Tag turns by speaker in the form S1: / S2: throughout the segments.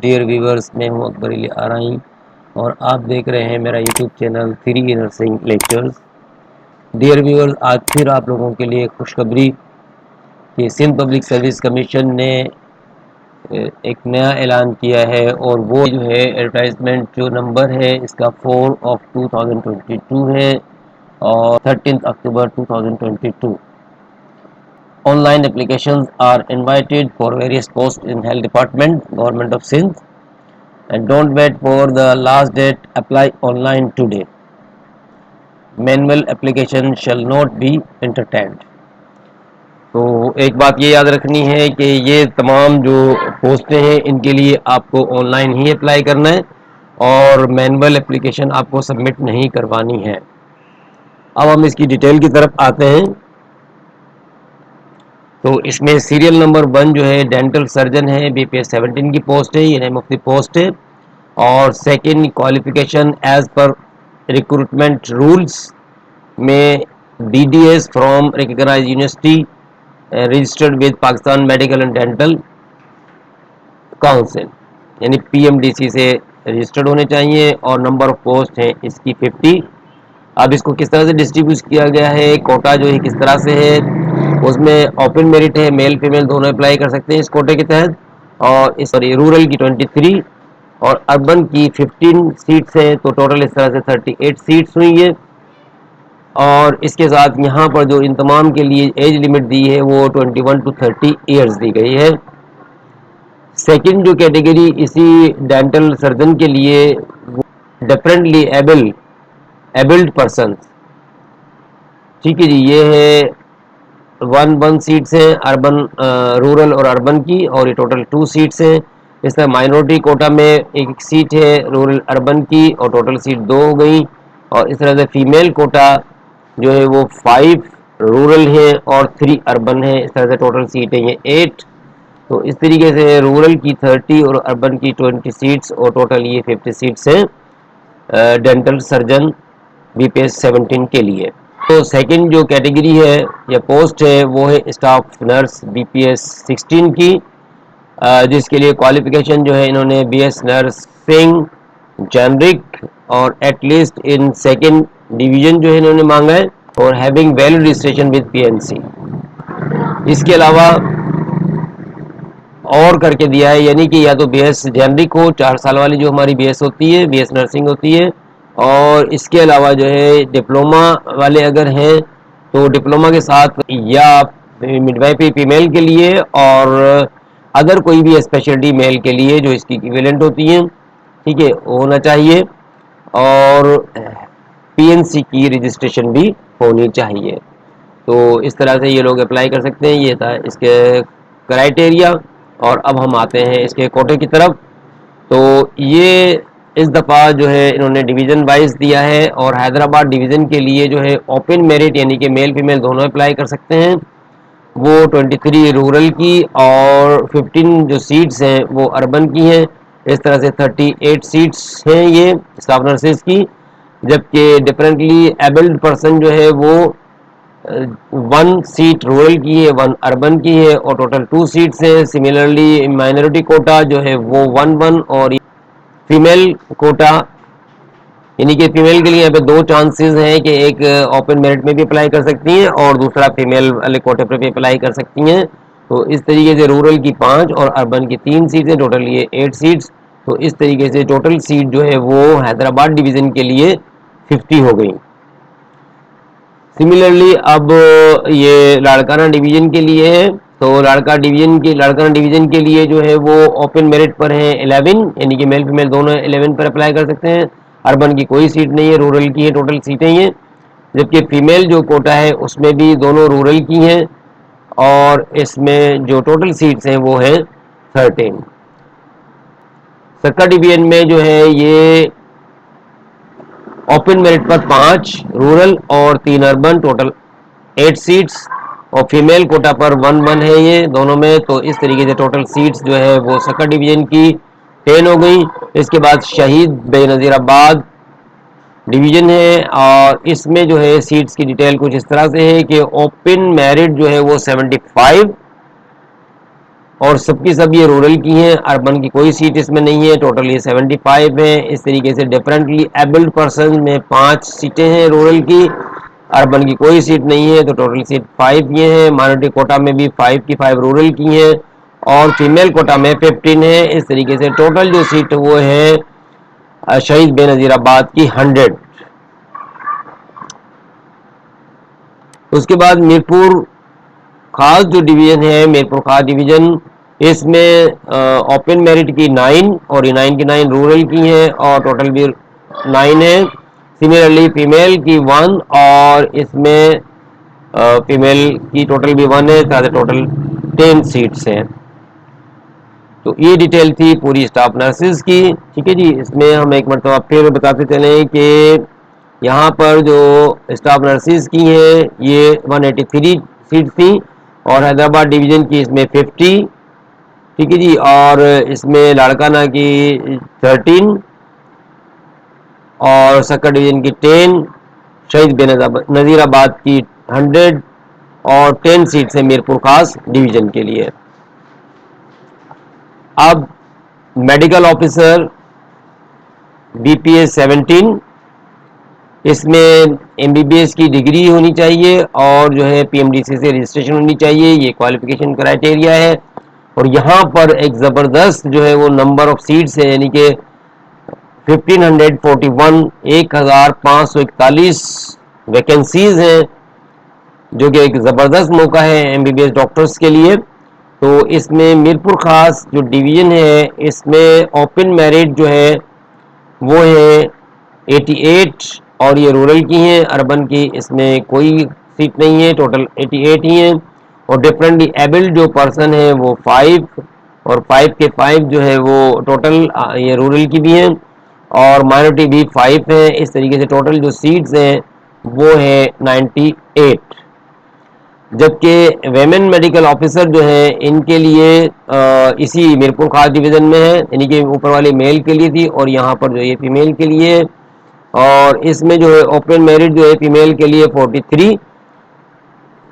S1: Dear viewers, मैं हूं अकबर अली आराई और आप देख रहे हैं मेरा YouTube channel 3 nursing lectures. Dear viewers, आज फिर आप लोगों के लिए खुशखबरी कि सिंध पब्लिक सर्विस कमीशन ने एक नया ऐलान किया है और वो जो है एडवर्टाइजमेंट जो नंबर है इसका 4/2022 है और 13 अक्टूबर 2022। Online applications are invited for various posts in Health Department, Government of Sindh, and don't wait for the last date. Apply online today. Manual application shall not be entertained. तो एक बात ये याद रखनी है कि ये तमाम जो पोस्टें हैं इनके लिए आपको ऑनलाइन ही अप्लाई करना है और मैनुअल एप्लीकेशन आपको सबमिट नहीं करवानी है। अब हम इसकी डिटेल की तरफ आते हैं। तो इसमें सीरियल नंबर 1 जो है डेंटल सर्जन है, BPS 17 की पोस्ट है, ये नेम ऑफ द पोस्ट है। और सेकंड क्वालिफिकेशन एज पर रिक्रूटमेंट रूल्स में BDS from recognised university registered with Pakistan medical and dental council यानी PMDC से रजिस्टर्ड होने चाहिए और नंबर ऑफ पोस्ट है इसकी 50। अब इसको किस तरह से डिस्ट्रीब्यूट किया गया है, कोटा जो है किस तरह से है, उसमें ओपन मेरिट है, मेल फीमेल दोनों अप्लाई कर सकते हैं इस कोटे के तहत। और इस रूरल की 23 और अर्बन की 15 सीट्स हैं, तो टोटल इस तरह से 38 सीट्स हुई है। और इसके साथ यहाँ पर जो इन तमाम के लिए एज लिमिट दी है वो 21 to 30 ईयर्स दी गई है। सेकंड जो कैटेगरी इसी डेंटल सर्जन के लिए डिफरेंटली एबल्ड पर्सन, ठीक है जी, ये है 1 सीट्स हैं अर्बन रूरल और अर्बन की, और ये टोटल 2 सीट्स हैं। इस तरह माइनॉरिटी कोटा में एक सीट है रूरल अर्बन की और टोटल सीट 2 हो गई। और इस तरह से फीमेल कोटा जो है वो 5 रूरल है और 3 अर्बन है, इस तरह से टोटल सीट है ये 8। तो इस तरीके से रूरल की 30 और अर्बन की 20 सीट्स और टोटल ये 50 सीट्स हैं डेंटल सर्जन BPS 17 के लिए। तो सेकंड जो कैटेगरी है या पोस्ट है वो है स्टाफ नर्स BPS 16 की, जिसके लिए क्वालिफिकेशन जो है इन्होंने BS नर्सिंग जेनरिक और एटलीस्ट इन सेकंड डिवीजन जो है इन्होंने मांगा है और having valid registration with PNC। इसके अलावा और करके दिया है, यानी कि या तो BS जेनरिक हो 4 साल वाली जो हमारी BS होती है, BS नर्सिंग होती है, और इसके अलावा जो है डिप्लोमा वाले अगर हैं तो डिप्लोमा के साथ या मिडवाइफरी फीमेल के लिए, और अगर कोई भी स्पेशलिटी मेल के लिए जो इसकी इक्विवेलेंट होती हैं, ठीक है, होना चाहिए। और PNC की रजिस्ट्रेशन भी होनी चाहिए। तो इस तरह से ये लोग अप्लाई कर सकते हैं। ये था इसके क्राइटेरिया। और अब हम आते हैं इसके कोटे की तरफ। तो ये इस दफ़ा जो है इन्होंने डिवीज़न वाइज दिया है और हैदराबाद डिवीज़न के लिए जो है ओपन मेरिट यानी कि मेल फीमेल दोनों अप्लाई कर सकते हैं, वो 23 रूरल की और 15 जो सीट्स हैं वो अर्बन की हैं। इस तरह से 38 सीट्स हैं ये स्टाफ नर्सेज की, जबकि डिफरेंटली एबल्ड पर्सन जो है वो 1 सीट रूरल की है, 1 अर्बन की है और टोटल 2 सीट्स है। सिमिलरली माइनॉरिटी कोटा जो है वो 1 और फीमेल कोटा, यानी कि फीमेल के लिए यहाँ पे 2 चांसेस हैं कि एक ओपन मेरिट में भी अप्लाई कर सकती हैं और दूसरा फीमेल वाले कोटे पर भी अप्लाई कर सकती हैं। तो इस तरीके से रूरल की 5 और अर्बन की 3 सीट्स, टोटल ये 8 सीट्स। तो इस तरीके से टोटल सीट जो है वो हैदराबाद डिवीज़न के लिए 50 हो गई। सिमिलरली अब ये लाड़काना डिवीज़न के लिए है, तो लाड़काना डिवीज़न के लिए जो है वो ओपन मेरिट पर है 11, यानी कि मेल फीमेल दोनों 11 पर अप्लाई कर सकते हैं। अर्बन की कोई सीट नहीं है, रूरल की है टोटल सीटें हैं, जबकि फीमेल जो कोटा है उसमें भी दोनों रूरल की हैं और इसमें जो टोटल सीट्स हैं वो है 13। सक्का डिवीजन में जो है ये ओपन मेरिट पर 5 रूरल और 3 अर्बन, टोटल 8 सीट्स, और फीमेल कोटा पर 1 है ये दोनों में। तो इस तरीके से टोटल सीट्स जो है वो सक्का डिवीजन की 10 हो गई। इसके बाद शहीद बेनज़ीराबाद डिवीज़न है और इसमें जो है सीट्स की डिटेल कुछ इस तरह से है कि ओपन मेरिट जो है वो 75 और सबकी सब ये रूरल की हैं, अर्बन की कोई सीट इसमें नहीं है। टोटल ये 75 है। इस तरीके से डिफरेंटली एबल्ड पर्सन में 5 सीटें हैं रूरल की, अर्बन की कोई सीट नहीं है, तो टोटल सीट 5 ये हैं। माइनॉरिटी कोटा में भी 5 की 5 रूरल की हैं और फीमेल कोटा में 15 है। इस तरीके से टोटल जो सीट वो है शहीद बेनज़ीराबाद की 100। उसके बाद मीरपुर खास जो डिवीज़न है, मीरपुर खास डिवीज़न, इसमें ओपन मेरिट की 9 और ये 9 की 9 रूरल की हैं और टोटल भी 9 है। सिमिलरली फीमेल की 1 और इसमें फीमेल की टोटल भी 1 है, साथ टोटल 10 सीट्स हैं। तो ये डिटेल थी पूरी स्टाफ नर्सेज की। ठीक है जी, इसमें हम एक मरतबा फिर बताते चलें कि यहाँ पर जो स्टाफ नर्सेज की हैं ये 183 सीट थी और हैदराबाद डिवीज़न की इसमें 50। ठीक है जी, और इसमें लाड़काना की 13 और सक्कर डिवीज़न की 10, शहीद बेनज़ीराबाद की 100 और 10 सीट्स है मीरपुर खास डिवीज़न के लिए। अब मेडिकल ऑफिसर बीपीएस 17, इसमें एमबीबीएस की डिग्री होनी चाहिए और जो है पीएमडीसी से रजिस्ट्रेशन होनी चाहिए, ये क्वालिफिकेशन क्राइटेरिया है। और यहाँ पर एक ज़बरदस्त जो है वो नंबर ऑफ सीट्स है, यानी कि 1541, 1541 वैकेंसीज हैं, जो कि एक ज़बरदस्त मौका है एमबीबीएस डॉक्टर्स के लिए। तो इसमें मीरपुर खास जो डिवीज़न है इसमें ओपन मेरिट जो है वो है 88 और ये रूरल की हैं, अर्बन की इसमें कोई सीट नहीं है, टोटल 88 ही हैं। और डिफरेंटली एबल्ड जो पर्सन है वो 5 और 5 के 5 जो है वो टोटल ये रूरल की भी हैं और माइनॉरिटी भी 5 है। इस तरीके से टोटल जो सीट्स हैं वो है 98। जबकि वेमेन मेडिकल ऑफिसर जो है इनके लिए इसी मीरपुर खास डिवीज़न में है, यानी कि ऊपर वाले मेल के लिए थी और यहाँ पर जो ये फीमेल के लिए। और इसमें जो है ओपन मेरिट जो है फीमेल के लिए 43,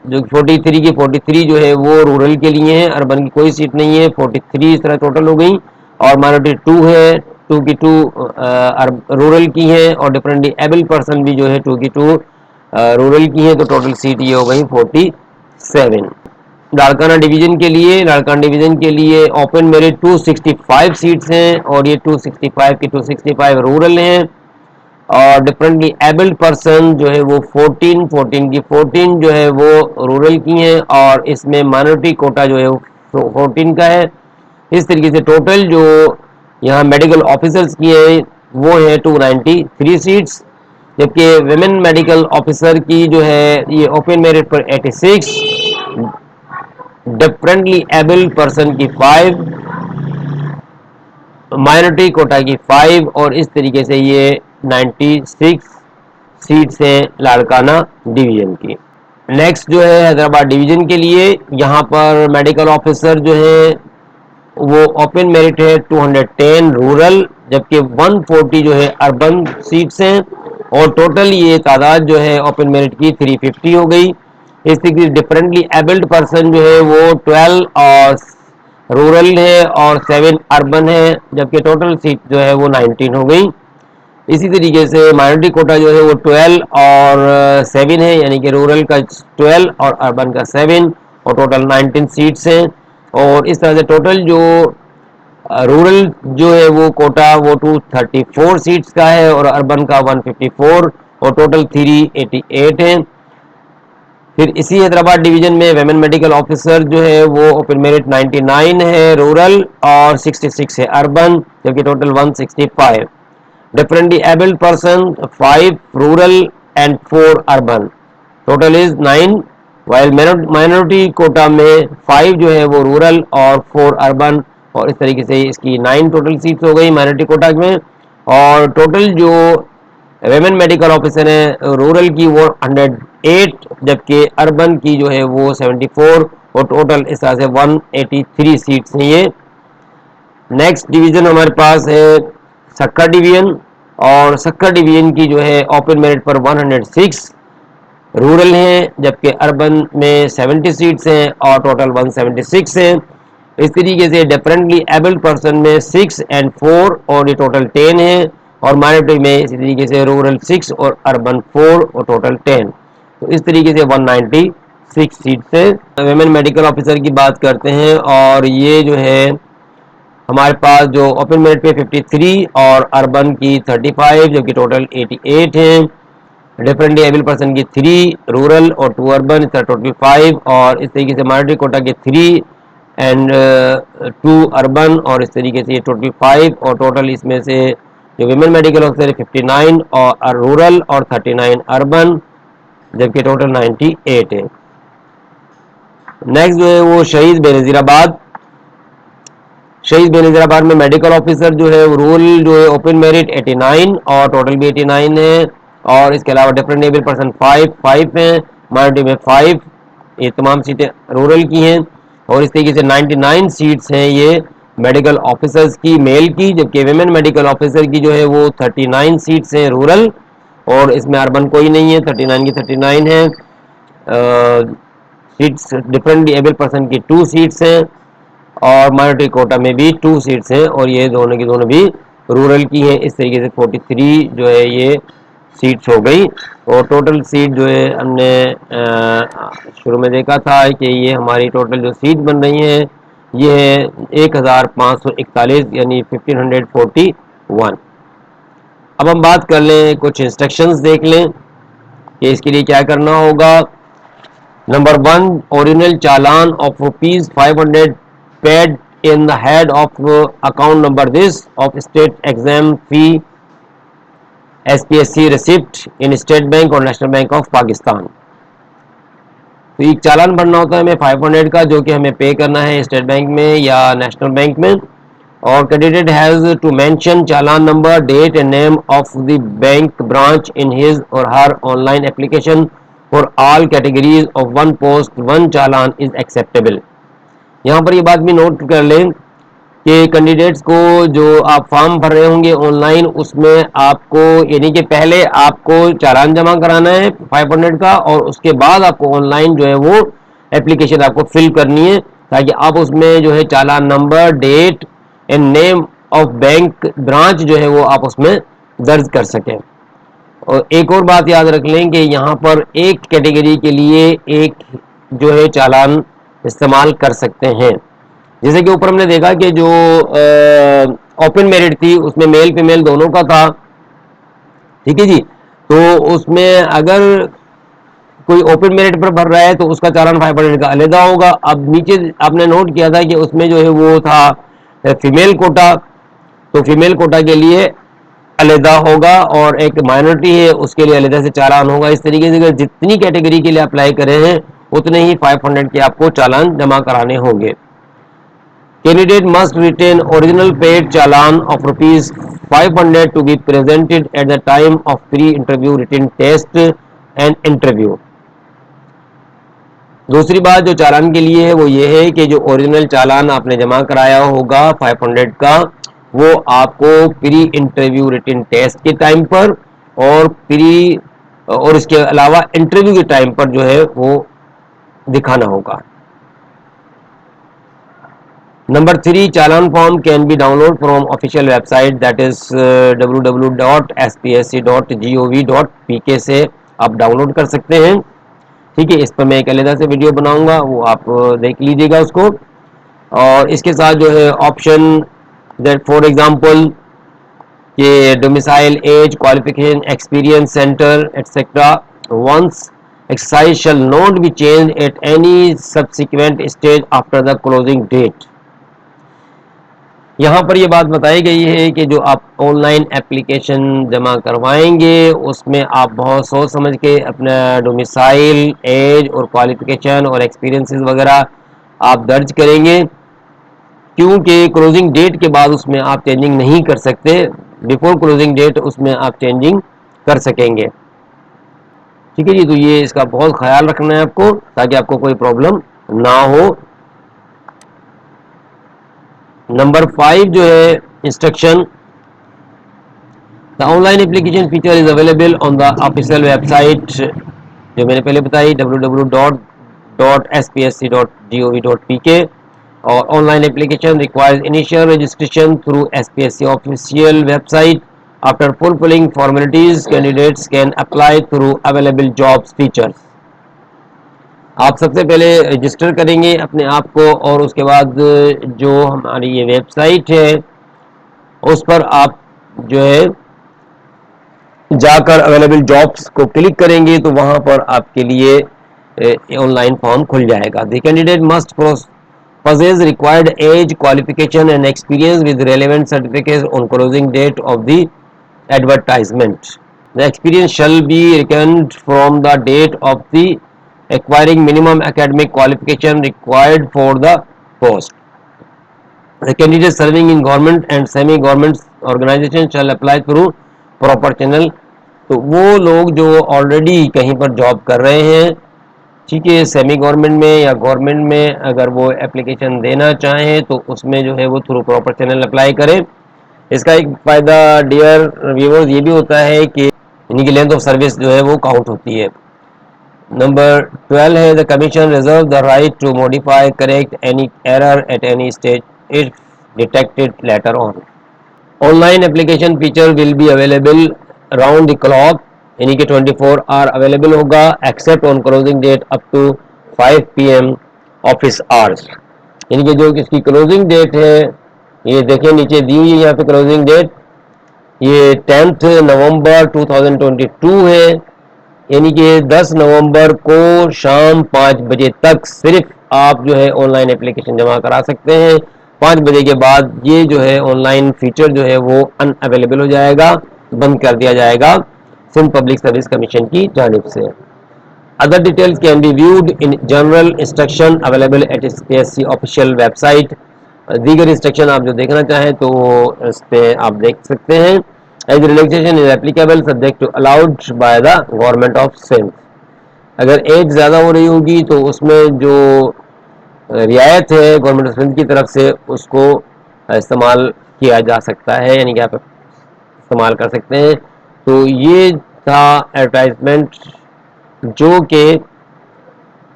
S1: जो 43 की 43 जो है वो रूरल के लिए है, अर्बन की कोई सीट नहीं है। 43 इस तरह टोटल हो गई और माइनॉरिटी 2 है, 2 की 2 रूरल की है और डिफरेंटली एबल पर्सन भी जो है 2 की 2 रूरल की है, तो टोटल सीट ये हो गई 47। लाड़काना डिवीज़न के लिए ओपन मेरिट 265 सीट्स हैं और ये 265 की 265 रूरल हैं और डिफरेंटली एबल्ड पर्सन जो है वो 14 की 14 जो है वो रूरल की हैं और इसमें माइनॉरिटी कोटा जो है वो 14 का है। इस तरीके से टोटल जो यहाँ मेडिकल ऑफिसर्स की है वो है 293 सीट्स, जबकि विमेन मेडिकल ऑफिसर की जो है ये ओपन मेरिट पर 86, डिफरेंटली एबल्ड पर्सन की 5, माइनॉरिटी कोटा की 5 और इस तरीके से ये 96 सीट्स हैं लाड़काना डिवीज़न की। नेक्स्ट जो है हैदराबाद डिवीज़न के लिए, यहाँ पर मेडिकल ऑफिसर जो है वो ओपन मेरिट है 210 रूरल, जबकि 140 जो है अर्बन सीट्स हैं और टोटल ये तादाद जो है ओपन मेरिट की 350 हो गई। इस तरीके डिफरेंटली एबल्ड पर्सन जो है वो 12 और रूरल है और 7 अर्बन है, जबकि टोटल सीट जो है वो 19 हो गई। इसी तरीके से माइनॉरिटी कोटा जो है वो 12 और 7 है, यानी कि रूरल का 12 और अर्बन का 7 और टोटल 19 सीट्स हैं। और इस तरह से टोटल जो रूरल जो है वो कोटा वो 234 सीट्स का है और अर्बन का 154 और टोटल 388 है। फिर इसी हैदराबाद डिवीज़न में वेमेन मेडिकल ऑफिसर जो है वो ओपन मेरिट 99 है रूरल और 66 है अर्बन, जबकि total 165। Differently abled person 5 rural and 4 urban, total is 9। While minority quota में 5 जो है वो रूरल और 4 अर्बन और इस तरीके से इसकी 9 टोटल सीट्स हो गई माइनॉरिटी कोटा में। और टोटल जो वेमेन मेडिकल ऑफिसर है रूरल की वो 108, जबकि अर्बन की जो है वो 74 और टोटल इस तरह से 183 सीट्स हैं ये। नेक्स्ट डिवीज़न हमारे पास है सक्कर डिवीज़न और सक्कर डिवीज़न की जो है ओपन मेरिट पर 106 रूरल हैं, जबकि अर्बन में 70 सीट्स हैं और टोटल 176 हैं। इस तरीके से डिफरेंटली एबल्ड पर्सन में 6 एंड 4 और ये टोटल 10 है, और माइनॉरिटी में इसी तरीके से रूरल 6 और अर्बन 4 और टोटल 10। तो इस तरीके से 196 सीट से वुमेन मेडिकल ऑफिसर की बात करते हैं, और ये जो है हमारे पास जो ओपन मेरिट पे 53 और अर्बन की 35, जो कि टोटल 88 है। डिफरेंटली एबल पर्सन की 3, रूरल और 2 अर्बन, इसका टोटल 5, और इस तरीके से माइनॉरिटी कोटा के 3 एंड 2 अर्बन, और इस तरीके से ये टोटल 5, और टोटल इसमें से जो विमेन मेडिकल ऑफिसर है 59 और रूरल और 39 अर्बन, जबकि टोटल 98 है। नेक्स्ट जो है वो शहीद बेनज़ीराबाद। शहीद बेनज़ीराबाद में मेडिकल ऑफिसर जो है वो रूरल जो है ओपन मेरिट 89 और टोटल भी 89 है, और इसके अलावा डिफरेंट एबल पर्सन 5 हैं, माइनॉरिटी में 5, ये तमाम सीटें रूरल की हैं, और इस तरीके से 99 सीट्स हैं ये मेडिकल ऑफिसर्स की मेल की, जबकि विमेन मेडिकल ऑफिसर की जो है वो 39 सीट्स हैं रूरल, और इसमें अर्बन कोई नहीं है, 39 की 39 है। सीट्स डिफरेंटली एबल पर्सन की 2 सीट्स हैं, और माइनॉरिटी कोटा में भी 2 सीट्स हैं, और ये दोनों की दोनों भी रूरल की हैं। इस तरीके से 43 जो है ये सीट्स हो गई, और टोटल सीट जो है हमने शुरू में देखा था कि ये हमारी टोटल जो सीट बन रही हैं ये है 1541, यानी 1541। अब हम बात कर लें, कुछ इंस्ट्रक्शंस देख लें कि इसके लिए क्या करना होगा। Number 1, original challan of ₹500 paid in the head of account number this of state exam fee SPSC receipt in state bank और नेशनल बैंक ऑफ पाकिस्तान। तो एक चालान भरना होता है हमें 500 का, जो कि हमें पे करना है स्टेट बैंक में या नेशनल बैंक में, और candidate has to mention challan number, date and name of the bank branch in his और her online application for all categories of 1 post 1 challan is acceptable. यहाँ पर ये बात भी नोट कर लें कि कैंडिडेट्स को जो आप फॉर्म भर रहे होंगे ऑनलाइन, उसमें आपको यानी कि पहले आपको चालान जमा कराना है 500 का, और उसके बाद आपको ऑनलाइन जो है वो एप्लीकेशन आपको फिल करनी है, ताकि आप उसमें जो है challan number, date and name of bank branch जो है वो आप उसमें दर्ज कर सकें। और एक और बात याद रख लें कि यहाँ पर एक कैटेगरी के लिए एक जो है चालान इस्तेमाल कर सकते हैं। जैसे कि ऊपर हमने देखा कि जो ओपन मेरिट थी उसमें मेल फीमेल दोनों का था, ठीक है जी। तो उसमें अगर कोई ओपन मेरिट पर भर रहा है तो उसका चालान 500 का अलग होगा। अब नीचे आपने नोट किया था कि उसमें जो है वो था फीमेल कोटा, तो फीमेल कोटा के लिए अलहदा होगा, और एक माइनॉरिटी है उसके लिए अलहदा से चालान होगा। इस तरीके से अगर जितनी कैटेगरी के लिए अप्लाई करे हैं उतने ही 500 के आपको चालान जमा कराने होंगे। Candidate must retain original paid challan of ₹500 to be presented at the time of pre-interview written test and interview। दूसरी बात जो चालान के लिए है वो ये है कि जो ओरिजिनल चालान आपने जमा कराया होगा 500 का, वो आपको प्री इंटरव्यू रिटन टेस्ट के टाइम पर और इसके अलावा इंटरव्यू के टाइम पर जो है वो दिखाना होगा। Number 3, challan form can be download from official website that is www.spsc.gov.pk से आप डाउनलोड कर सकते हैं, ठीक है। इस पर मैं एक अलग से वीडियो बनाऊंगा, वो आप देख लीजिएगा उसको। और इसके साथ जो है ऑप्शन दैट फॉर एग्जांपल कि domicile, age, qualification, experience, centre etcetera once exercise shall not be change at any subsequent stage after the closing date. यहाँ पर ये बात बताई गई है कि जो आप ऑनलाइन एप्लीकेशन जमा करवाएंगे उसमें आप बहुत सोच समझ के अपना डोमिसाइल, एज और क्वालिफिकेशन और एक्सपीरियंसेस वगैरह आप दर्ज करेंगे, क्योंकि क्लोजिंग डेट के बाद उसमें आप चेंजिंग नहीं कर सकते। बिफोर क्लोजिंग डेट उसमें आप चेंजिंग कर सकेंगे, ठीक है जी। तो ये इसका बहुत ख्याल रखना है आपको, ताकि आपको कोई प्रॉब्लम ना हो। नंबर 5 जो है instruction, the online application feature is available on the official website जो मैंने पहले बताई www.spsc.gov.pk। और online application requires initial registration through SPSC official website. After fulfilling formalities candidates can apply through available jobs features. आप सबसे पहले register करेंगे अपने आप को और उसके बाद जो हमारी ये वेबसाइट है उस पर आप जो है जाकर अवेलेबल जॉब्स को क्लिक करेंगे तो वहां पर आपके लिए ऑनलाइन फॉर्म खुल जाएगा. The candidate must possess required age, qualification and experience with relevant certificates on closing date of the advertisement. The experience shall be reckoned from the date of the acquiring minimum academic qualification required for the post. The candidate serving in government and semi-government organization shall apply through proper channel. तो वो लोग जो already कहीं पर job कर रहे हैं, ठीक है, सेमी गवर्नमेंट में या गवर्नमेंट में, अगर वो एप्लीकेशन देना चाहें तो उसमें जो है वो थ्रू प्रॉपर चैनल अप्लाई करें. इसका एक फ़ायदा डियर व्यूअर्स ये भी होता है कि इनकी लेंथ ऑफ सर्विस जो है वो काउंट होती है. नंबर 12 है the commission reserve the right to modify correct any error at any stage if detected later on. Online application feature will be available round the clock, यानी कि 24 hour available होगा except on closing date up to 5 PM office hours. यानी कि जो इसकी closing date है ये देखिए नीचे दी हुई है यहाँ पे क्लोजिंग डेट, ये 10 नवंबर 2022 है. यानी कि 10 नवंबर को शाम 5 बजे तक सिर्फ आप जो है ऑनलाइन एप्लीकेशन जमा करा सकते हैं. 5 बजे के बाद ये जो है ऑनलाइन फीचर जो है वो अनअवेलेबल हो जाएगा, बंद कर दिया जाएगा सिंध पब्लिक सर्विस कमीशन की जानिब से. Other details can be viewed in general instruction available at SPSC official website. दीगर इंस्ट्रक्शन आप जो देखना चाहें तो इस पर आप देख सकते हैं. Age relaxation is applicable subject to allowed by the government of Sindh. अगर एज ज़्यादा हो रही होगी तो उसमें जो रियायत है गवर्नमेंट ऑफ सिंध की तरफ से उसको इस्तेमाल किया जा सकता है, यानी कि आप इस्तेमाल कर सकते हैं. तो ये था एडवर्टाइजमेंट जो कि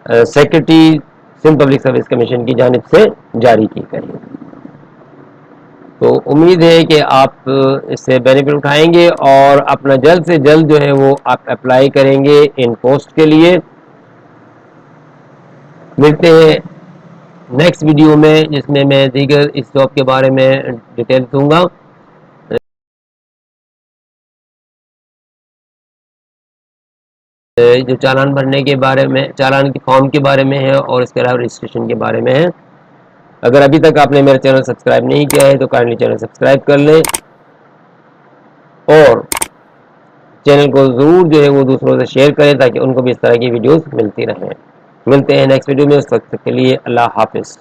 S1: secretary Sindh public service commission की जानिब से जारी की गई. तो उम्मीद है कि आप इससे बेनिफिट उठाएंगे और अपना जल्द से जल्द जो है वो आप अप्लाई करेंगे इन पोस्ट के लिए. मिलते हैं नेक्स्ट वीडियो में जिसमें मैं दीगर इस जॉब के बारे में डिटेल दूंगा. जो चालान भरने के बारे में, चालान की फॉर्म के बारे में है और इसके अलावा रजिस्ट्रेशन के बारे में है. अगर अभी तक आपने मेरा चैनल सब्सक्राइब नहीं किया है तो काइंडली चैनल सब्सक्राइब कर लें और चैनल को ज़रूर जो है वो दूसरों से शेयर करें ताकि उनको भी इस तरह की वीडियोस मिलती रहें. मिलते हैं नेक्स्ट वीडियो में, उस वक्त के लिए अल्लाह हाफिज़.